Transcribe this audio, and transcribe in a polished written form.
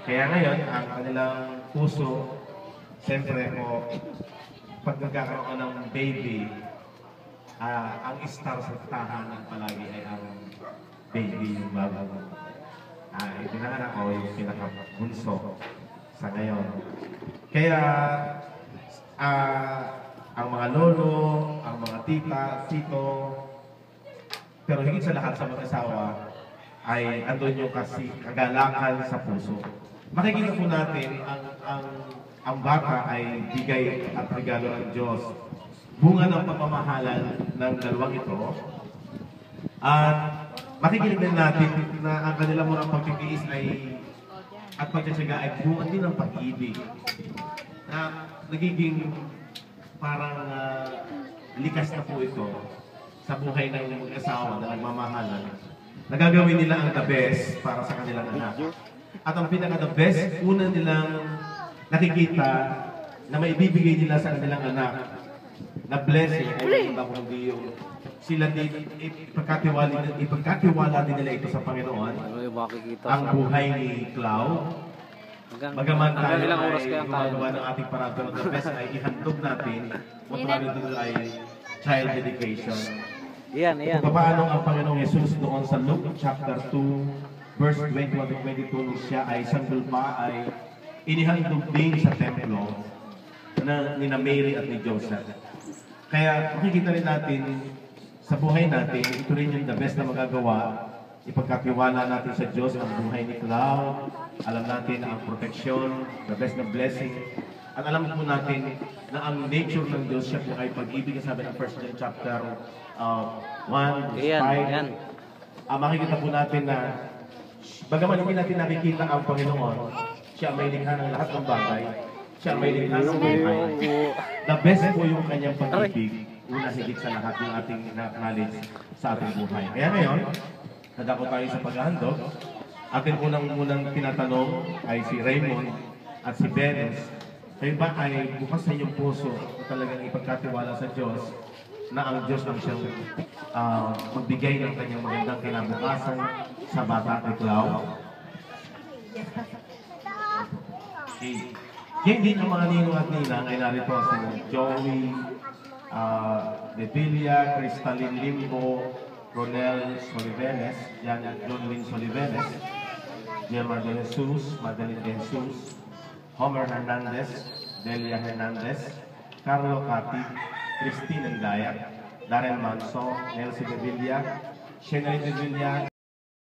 Kaya ngayon, ang kanilang puso, siyempre po, pag nagkakaroon ka ng baby, ang star sa tahanan palagi ay ang baby, yung bago. Ipinanganak ko yung pinakabunso sa ngayon. Kaya, ang mga lolo, ang mga tita, tito, pero higit sa lahat sa mag-asawa, ay andun yung kasi kagalakan sa puso. Makikita po natin ang bata ay bigay at regalo ng Diyos. Bunga ng pagmamahalan ng dalawang ito. At makikita din natin na ang kanilang mga pagtitiis ay at pagtsatsaga ay bunga din ng pag-ibig. Na nagiging parang likas na po ito sa buhay ng mag-asawa na nagmamahalan. Nagagawin nila ang the best para sa kanilang anak. At ang pinaka-the best, una nilang nakikita na maibibigay nila sa kanilang anak na blessing ay iba kundi yung sila din ipagkatiwala din nila ito sa Panginoon. Ang buhay ni Clau. Bagaman tayo ay gumagawa ng ating parang pero the best ay ihandog natin kung paano ay child dedication. Yan. Kung paano ang Panginoong Jesus doon sa Luke chapter 2, verse 21-22, nung siya ay sanggol pa ay inihandog din sa templo na nina Mary at ni Joseph. Kaya makikita rin natin sa buhay natin, ito rin yung the best na magagawa. Ipagkatiwala natin sa Diyos ang buhay ni Clau. Alam natin na ang proteksyon, the best na blessing. At alam po natin na ang nature ng Diyos siya po ay pag-ibig. Sabi ng 1 John chapter 1, verse 5. Makikita po natin na bagaman hindi natin nakikita ang Panginoon, siya may likha ng lahat ng bagay. Siya may likha ng buhay. The best po yung kanyang pag-ibig. Una higit sa lahat ng ating knowledge sa ating buhay. Kaya ngayon, nadako tayo sa paghahandog. Ating unang tinatanong ay si Raymond at si Venus. Kayo ba ay bukas sa inyong puso na talagang ipagkatiwala sa Diyos na ang Diyos ang siyang magbigay ng kanyang magandang kinabukasan sa bata ni Clau? Okay. Yan din ang mga ninong at ninang ay narito si Joey Devilla, Cristalin Limbo, Ronel Solivenes, Jonlyn Solivenes, Gemma de Jesus, Madeline de Jesus, Homer Hernandez, Delia Hernandez, Carlo Cati, Christine Endaya, Darren Manso, Nelsie Devilla, Shenry Devilla,